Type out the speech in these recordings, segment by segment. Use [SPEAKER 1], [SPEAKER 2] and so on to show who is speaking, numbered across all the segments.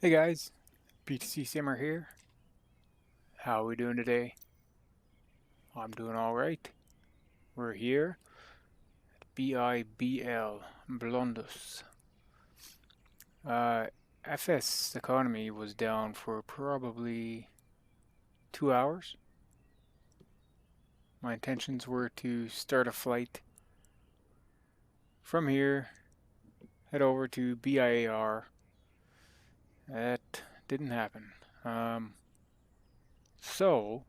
[SPEAKER 1] Hey guys, BTC Simmer here. How are we doing today? I'm doing alright. We're here at BIBL, Blondous. FS economy was down for probably 2 hours. My intentions were to start a flight from here, head over to BIAR. That didn't happen. So,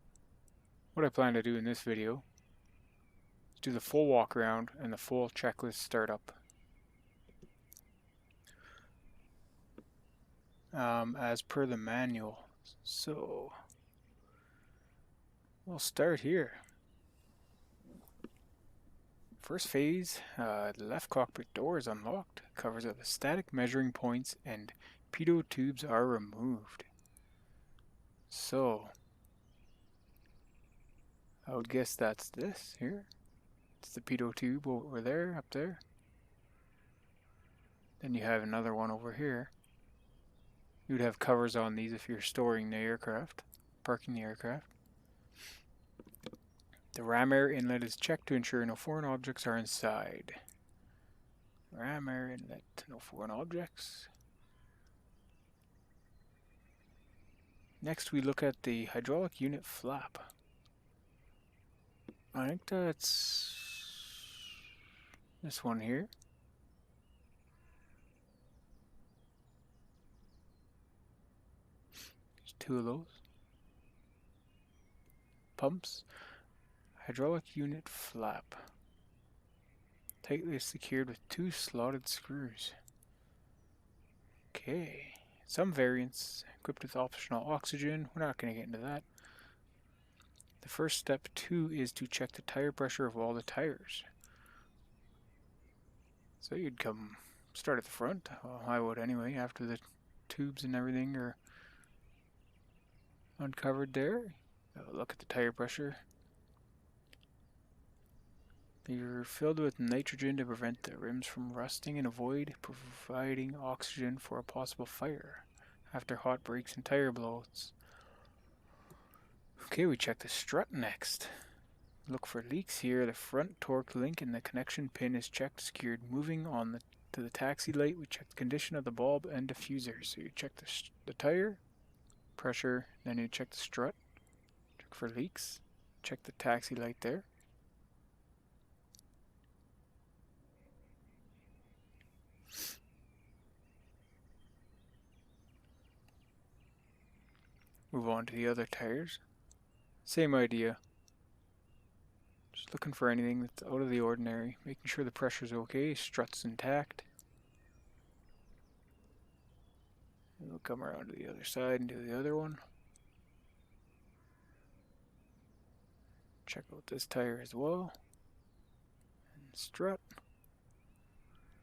[SPEAKER 1] what I plan to do in this video is do the full walk around and the full checklist startup. As per the manual. So, we'll start here. First phase, the left cockpit door is unlocked. Covers of the static measuring points and pitot tubes are removed. So, I would guess that's this here. It's the pitot tube over there, up there. Then you have another one over here. You would have covers on these if you're storing the aircraft, parking the aircraft. The ram air inlet is checked to ensure no foreign objects are inside. Ram air inlet, no foreign objects. Next we look at the hydraulic unit flap. I think that's this one here. There's two of those. Pumps. Hydraulic unit flap. Tightly secured with two slotted screws. Okay. Some variants equipped with optional oxygen. We're not going to get into that. The first step 2 is to check the tire pressure of all the tires. So you'd come start at the front. Well, I would anyway, after the tubes and everything are uncovered there. Look at the tire pressure. You're filled with nitrogen to prevent the rims from rusting and avoid providing oxygen for a possible fire after hot brakes and tire blowouts. Okay, we check the strut next. Look for leaks here. The front torque link and the connection pin is checked, secured. Moving on to the taxi light, we check the condition of the bulb and diffuser. So you check the tire pressure, then you check the strut, check for leaks, check the taxi light there. Move on to the other tires. Same idea. Just looking for anything that's out of the ordinary, making sure the pressure's okay, strut's intact. And we'll come around to the other side and do the other one. Check out this tire as well. And strut.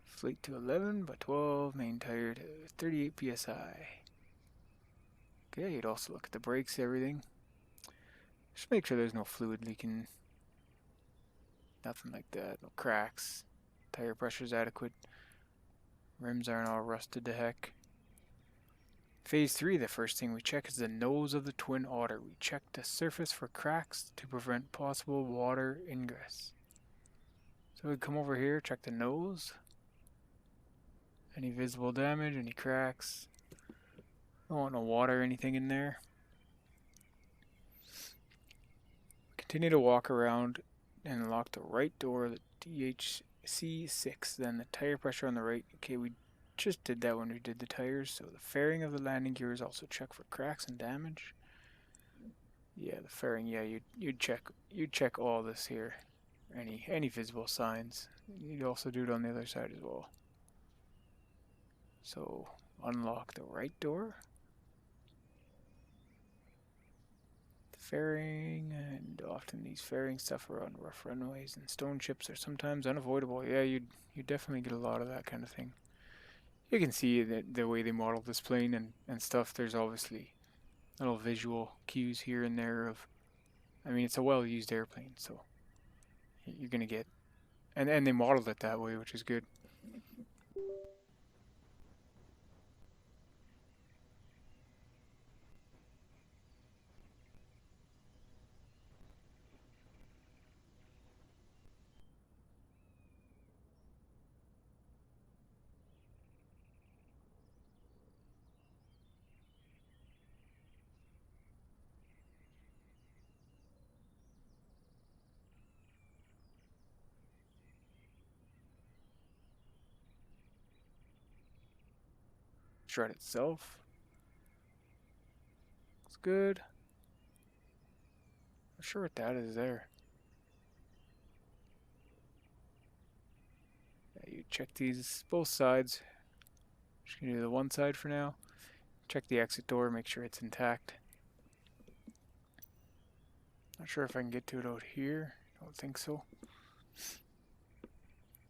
[SPEAKER 1] Fleet to 11 by 12, main tire to 38 psi. Okay, you'd also look at the brakes, everything. Just make sure there's no fluid leaking. Nothing like that, no cracks. Tire pressure's adequate. Rims aren't all rusted to heck. Phase 3, the first thing we check is the nose of the twin Otter. We check the surface for cracks to prevent possible water ingress. So we come over here, check the nose. Any visible damage, any cracks. Don't want no water or anything in there. Continue to walk around and lock the right door, the DHC6. Then the tire pressure on the right. Okay, we just did that when we did the tires. So the fairing of the landing gear is also checked for cracks and damage. Yeah, the fairing. Yeah, you'd check all this here. Any visible signs. You'd also do it on the other side as well. So unlock the right door. Fairing, and often these fairing stuff are on rough runways, and stone chips are sometimes unavoidable. Yeah, you definitely get a lot of that kind of thing. You can see that the way they model this plane and stuff, there's obviously little visual cues here and there of, I mean, it's a well-used airplane, so you're gonna get, and they modeled it that way, which is good. strut itself. Looks good. Not sure what that is there. Yeah, you check these both sides. Just gonna do the one side for now. Check the exit door, make sure it's intact. Not sure if I can get to it out here. Don't think so.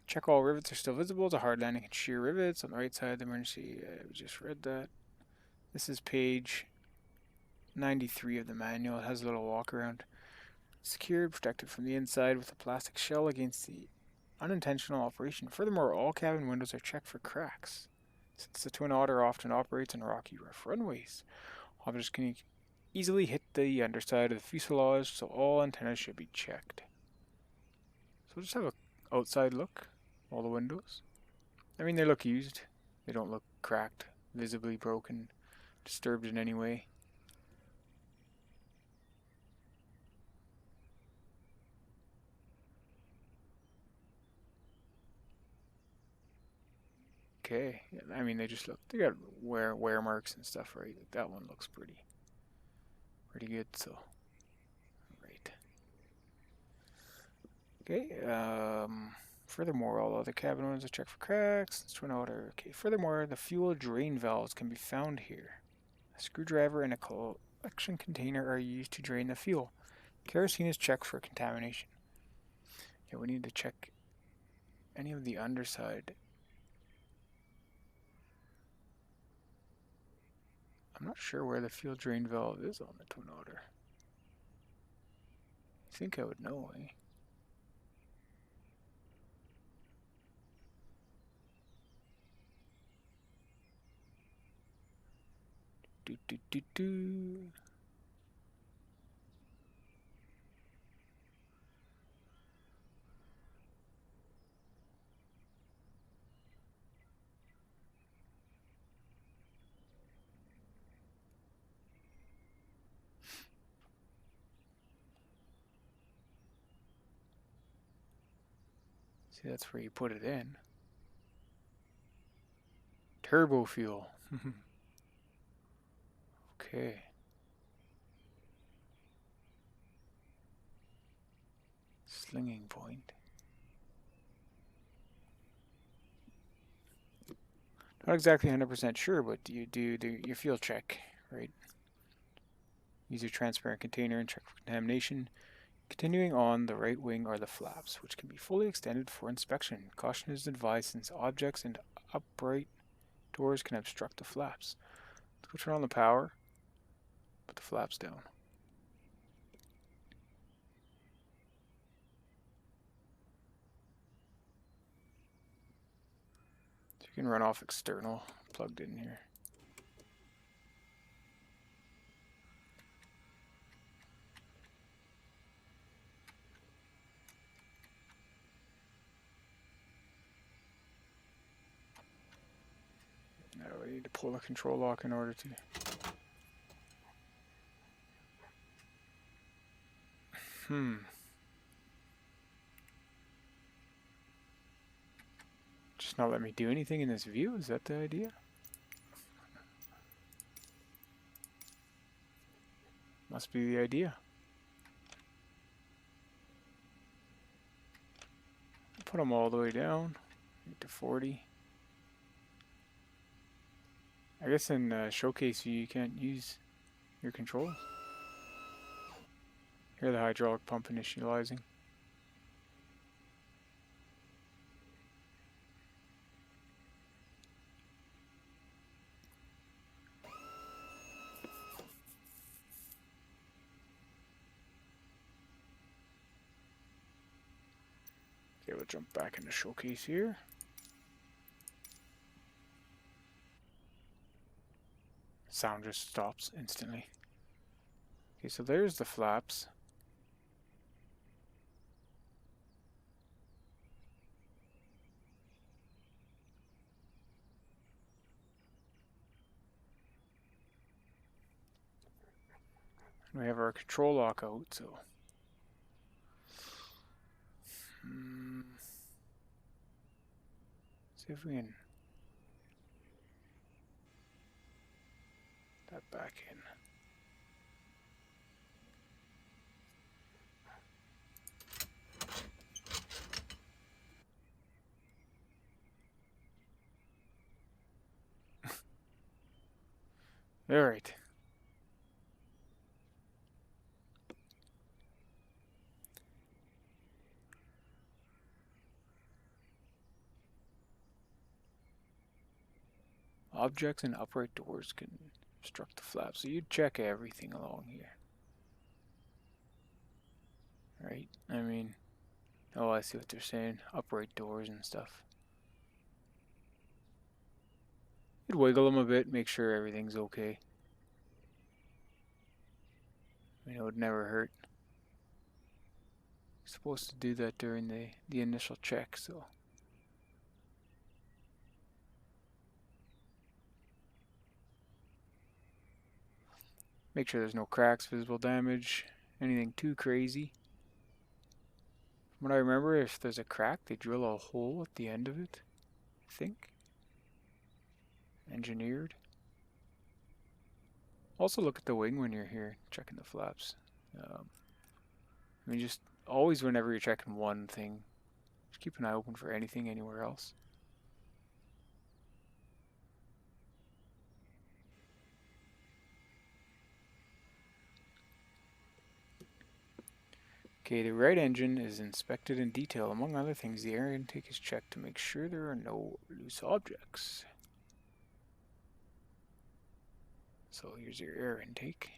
[SPEAKER 1] Check all rivets are still visible. The hard landing and shear rivets on the right side of the emergency. We just read that. This is page 93 of the manual. It has a little walk around. Secured, protected from the inside with a plastic shell against the unintentional operation. Furthermore, all cabin windows are checked for cracks. Since the Twin Otter often operates on rocky, rough runways, objects can easily hit the underside of the fuselage, so all antennas should be checked. So we'll just have an outside look, all the windows. I mean, they look used. They don't look cracked, visibly broken, disturbed in any way. Okay, yeah, I mean, they just look, they got wear marks and stuff, right? Like that one looks pretty good, so, right. Okay, furthermore, all other cabin windows are checked for cracks. Twin Otter. Okay, furthermore, the fuel drain valves can be found here. A screwdriver and a collection container are used to drain the fuel. Kerosene is checked for contamination. Okay, we need to check any of the underside. I'm not sure where the fuel drain valve is on the Twin Otter. I think I would know, eh? Do. See, that's where you put it in. Turbo fuel. Okay. Slinging point. Not exactly 100% sure, but you do your fuel check, right? Use your transparent container and check for contamination. Continuing on, the right wing are the flaps, which can be fully extended for inspection. Caution is advised since objects and upright doors can obstruct the flaps. Let's go turn on the power. Put the flaps down. So you can run off external, plugged in here. Now I need to pull the control lock in order to... Just not let me do anything in this view? Is that the idea? Must be the idea. Put them all the way down to 40. I guess in showcase view you can't use your controls. Hear the hydraulic pump initializing. Okay, we'll jump back into showcase here. Sound just stops instantly. Okay, so there's the flaps. And we have our control lock out, so... See if we can... that back in. All right. Objects and upright doors can obstruct the flap, so you'd check everything along here. Right? I mean, oh, I see what they're saying. Upright doors and stuff. You'd wiggle them a bit, make sure everything's okay. I mean, it would never hurt. You're supposed to do that during the initial check, so. Make sure there's no cracks, visible damage, anything too crazy. From what I remember, if there's a crack, they drill a hole at the end of it, I think. Engineered. Also look at the wing when you're here, checking the flaps. I mean, just always whenever you're checking one thing, just keep an eye open for anything anywhere else. Okay, the right engine is inspected in detail. Among other things, the air intake is checked to make sure there are no loose objects. So here's your air intake.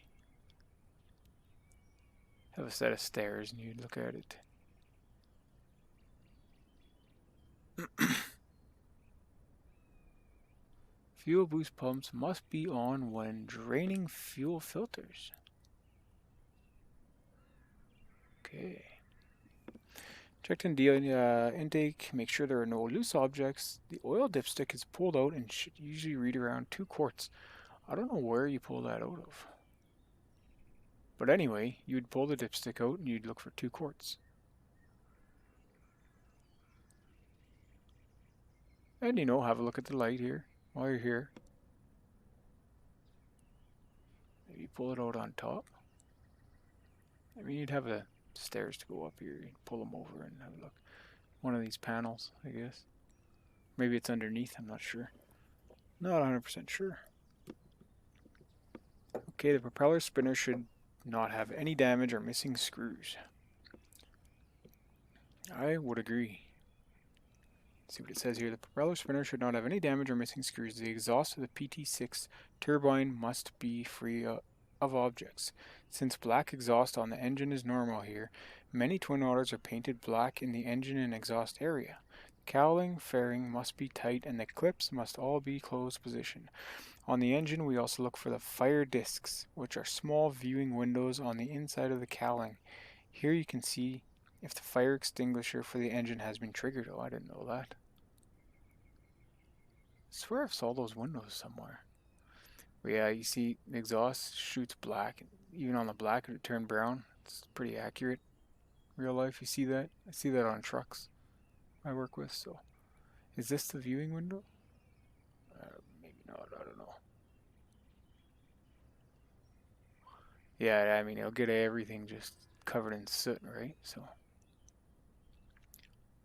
[SPEAKER 1] Have a set of stairs and you'd look at it. Fuel boost pumps must be on when draining fuel filters. Okay. Checked in intake, make sure there are no loose objects. The oil dipstick is pulled out and should usually read around 2 quarts. I don't know where you pull that out of. But anyway, you'd pull the dipstick out and you'd look for 2 quarts. And you know, have a look at the light here while you're here. Maybe pull it out on top. I mean, you'd have the stairs to go up here. You'd pull them over and have a look. One of these panels, I guess. Maybe it's underneath, I'm not sure. Not 100% sure. Okay, the propeller spinner should not have any damage or missing screws. I would agree. Let's see what it says here. The propeller spinner should not have any damage or missing screws. The exhaust of the PT6 turbine must be free of objects. Since black exhaust on the engine is normal here, many Twin Otters are painted black in the engine and exhaust area. Cowling, fairing must be tight and the clips must all be closed position. On the engine, we also look for the fire discs, which are small viewing windows on the inside of the cowling. Here you can see if the fire extinguisher for the engine has been triggered. Oh, I didn't know that. I swear I saw those windows somewhere. But yeah, you see the exhaust shoots black. Even on the black, it would turn brown. It's pretty accurate. Real life, you see that? I see that on trucks I work with, so. Is this the viewing window? Maybe not, I don't know. Yeah, I mean, it'll get everything just covered in soot, right? So,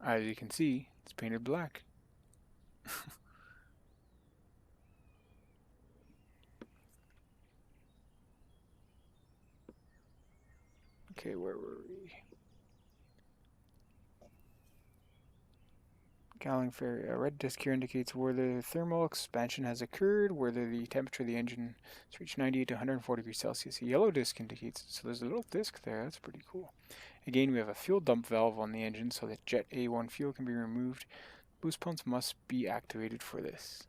[SPEAKER 1] as you can see, it's painted black. Okay, where were we? Cowling fairy. A red disc here indicates whether thermal expansion has occurred, whether the temperature of the engine has reached 98 to 140 degrees Celsius. A yellow disc indicates it. So there's a little disc there. That's pretty cool. Again, we have a fuel dump valve on the engine so that Jet A1 fuel can be removed. Boost pumps must be activated for this.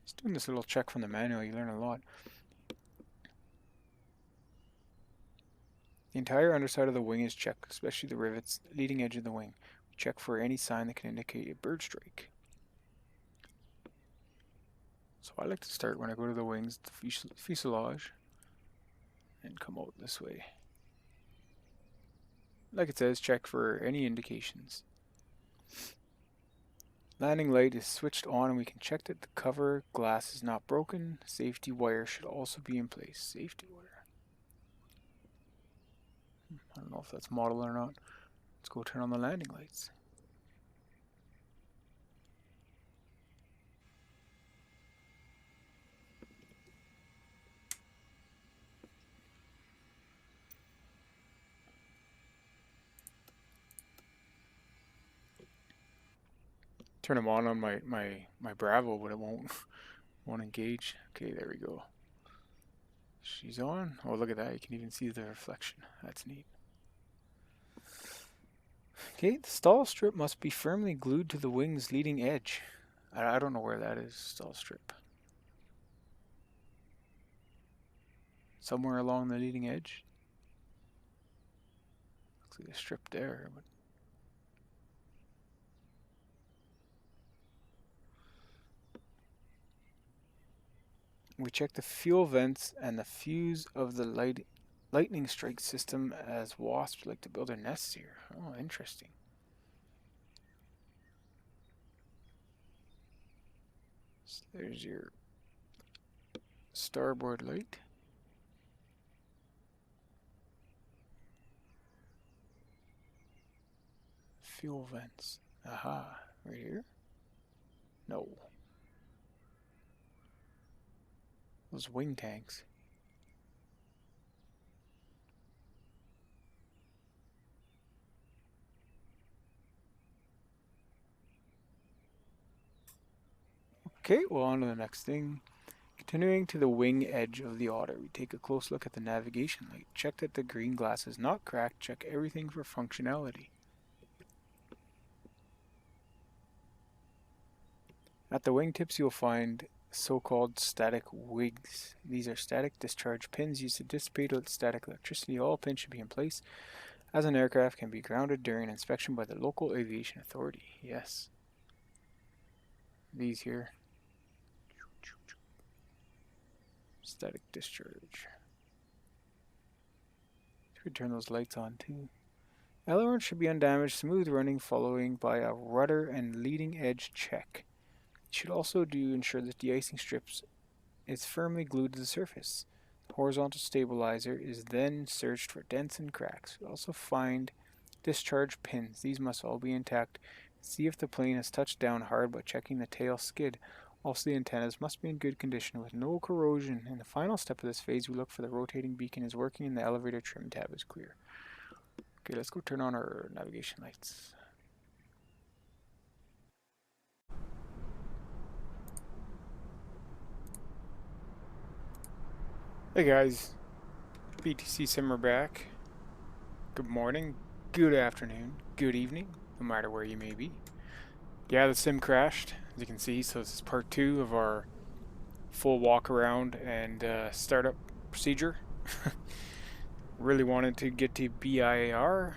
[SPEAKER 1] Just doing this little check from the manual, you learn a lot. The entire underside of the wing is checked, especially the rivets, leading edge of the wing. We check for any sign that can indicate a bird strike. So I like to start when I go to the wings, the fuselage, and come out this way. Like it says, check for any indications. Landing light is switched on and we can check that the cover glass is not broken. Safety wire should also be in place. Safety wire. I don't know if that's model or not. Let's go turn on the landing lights. Turn them on my Bravo, but it won't engage. Okay, there we go. She's on. Oh, look at that. You can even see the reflection. That's neat. Okay, the stall strip must be firmly glued to the wing's leading edge. I don't know where that is, stall strip. Somewhere along the leading edge. Looks like a strip there, but we check the fuel vents and the fuse of the lightning strike system, as wasps like to build their nests here. Oh, interesting. So there's your starboard light. Fuel vents. Aha, right here? No. Those wing tanks. Okay, well, on to the next thing. Continuing to the wing edge of the Otter, we take a close look at the navigation light. Check that the green glass is not cracked. Check everything for functionality. At the wingtips, you'll find so-called static wigs. These are static discharge pins used to dissipate static electricity. All pins should be in place, as an aircraft can be grounded during inspection by the local aviation authority. Yes. These here. Static discharge. Should turn those lights on too. Ailerons should be undamaged, smooth running, following by a rudder and leading edge check. You should also ensure that the icing strips is firmly glued to the surface. The horizontal stabilizer is then searched for dents and cracks. We also find discharge pins. These must all be intact. See if the plane has touched down hard by checking the tail skid. Also, the antennas must be in good condition with no corrosion. In the final step of this phase, we look for the rotating beacon is working and the elevator trim tab is clear. Okay, let's go turn on our navigation lights. Hey guys, BTC Simmer back. Good morning, good afternoon, good evening, no matter where you may be. Yeah, the sim crashed, as you can see, so this is part 2 of our full walk around and startup procedure. Really wanted to get to BIR.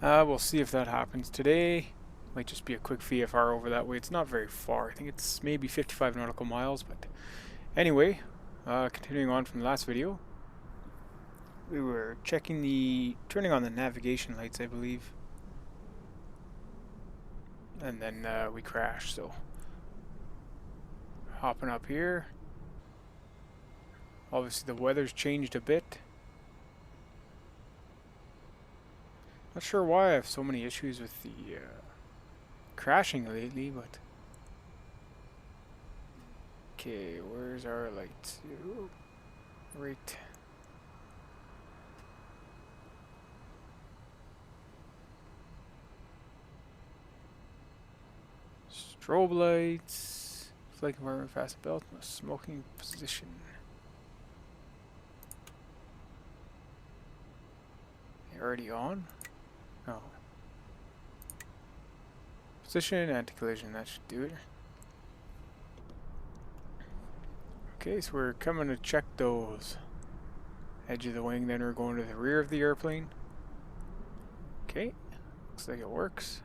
[SPEAKER 1] We'll see if that happens today. Might just be a quick VFR over that way. It's not very far. I think it's maybe 55 nautical miles, but anyway. Continuing on from the last video, we were turning on the navigation lights, I believe, and then we crashed, so hopping up here. Obviously the weather's changed a bit. Not sure why I have so many issues with the crashing lately, but okay, where's our lights? Right. Strobe lights. Flight compartment, fast belt, no smoking position. You're already on? No. Position, anti-collision, that should do it. Okay, so we're coming to check those. Edge of the wing, then we're going to the rear of the airplane. Okay, looks like it works.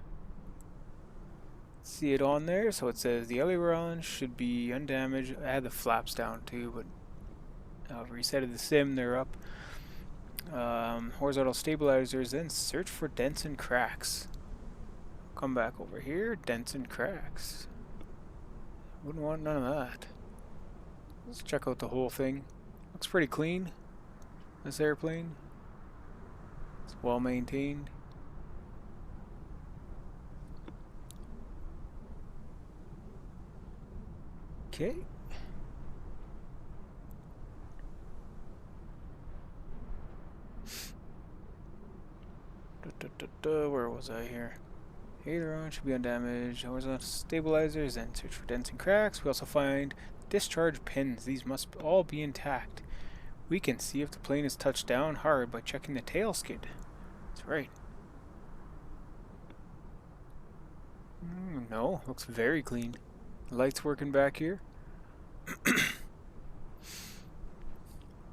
[SPEAKER 1] See it on there, so it says the ailerons should be undamaged. I had the flaps down too, but I've resetted the sim, they're up. Horizontal stabilizers, then search for dents and cracks. Come back over here. Dents and cracks. Wouldn't want none of that. Let's check out the whole thing. Looks pretty clean. This airplane. It's well maintained. Okay. Where was I here? Aileron should be undamaged. Horizontal stabilizers, and search for dents and cracks. We also find discharge pins. These must all be intact. We can see if the plane is touched down hard by checking the tail skid. That's right. No, looks very clean. Lights working back here.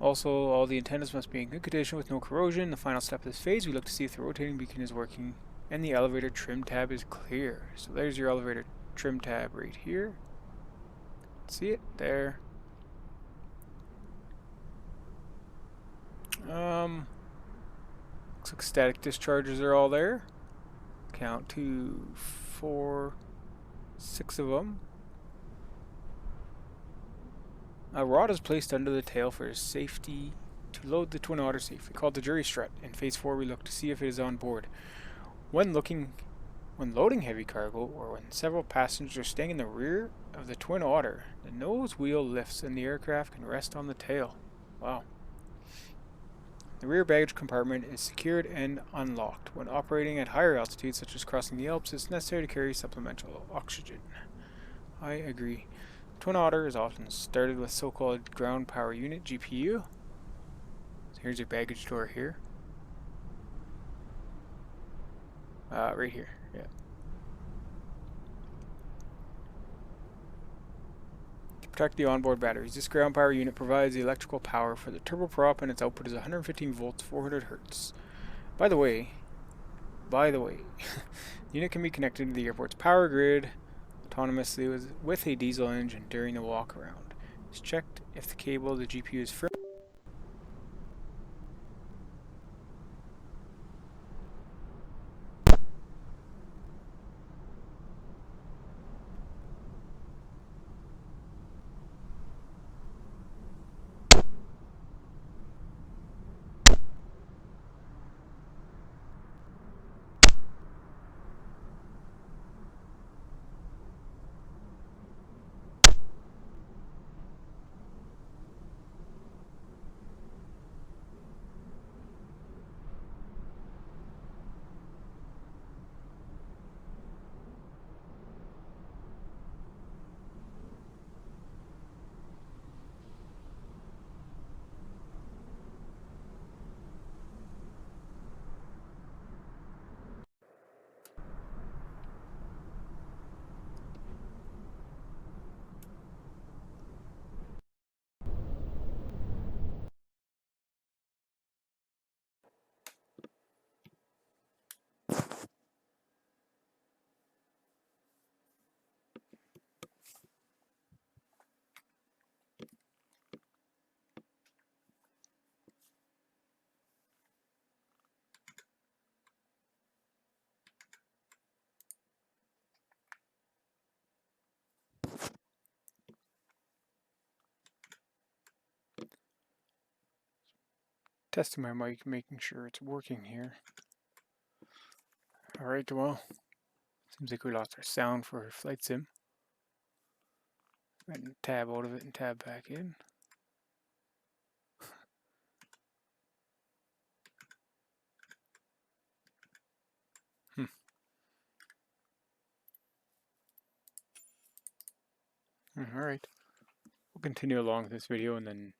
[SPEAKER 1] Also, all the antennas must be in good condition with no corrosion. The final step of this phase, we look to see if the rotating beacon is working and the elevator trim tab is clear. So there's your elevator trim tab right here. See it? There. Looks like static discharges are all there. Count 2, 4, 6 of them. A rod is placed under the tail for safety to load the Twin Otter safely, called the jury strut. In phase 4, we look to see if it is on board. When loading heavy cargo, or when several passengers are staying in the rear of the Twin Otter, the nose wheel lifts and the aircraft can rest on the tail. Wow. The rear baggage compartment is secured and unlocked. When operating at higher altitudes, such as crossing the Alps, it's necessary to carry supplemental oxygen. I agree. Twin Otter is often started with so-called ground power unit, GPU. So here's your baggage door here. Right here, yeah. To protect the onboard batteries, this ground power unit provides the electrical power for the turboprop, and its output is 115 volts, 400 hertz. By the way, the unit can be connected to the airport's power grid autonomously with a diesel engine during the walk-around. It's checked if the cable of the GPU is firm. Testing my mic, making sure it's working here. Alright, well, seems like we lost our sound for Flight Sim. Go ahead and tab out of it and tab back in. Alright, we'll continue along with this video and then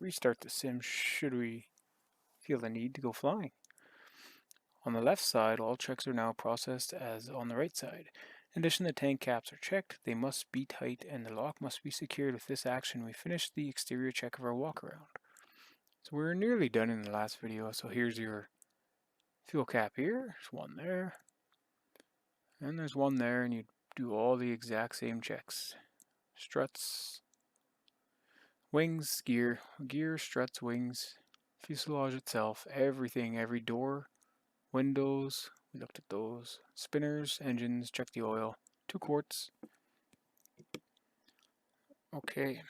[SPEAKER 1] restart the sim should we feel the need to go flying. On the left side, all checks are now processed as on the right side. In addition, the tank caps are checked, they must be tight, and the lock must be secured. With this action, we finished the exterior check of our walk-around. So we're nearly done in the last video, so here's your fuel cap here. There's one there. And there's one there, and you do all the exact same checks. Struts, wings, gear, struts, wings, fuselage itself, everything, every door, windows, We looked at those. Spinners, engines, check the oil. 2 quarts. Okay.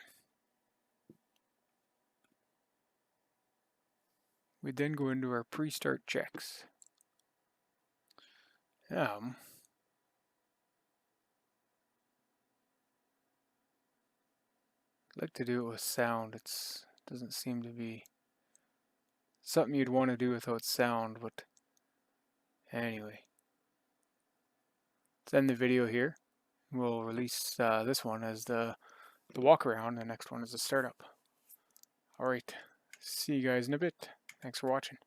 [SPEAKER 1] We then go into our pre-start checks. I'd like to do it with sound. It doesn't seem to be something you'd want to do without sound, but anyway. Let's end the video here. We'll release this one as the walk-around. The next one is the startup. Alright, see you guys in a bit. Thanks for watching.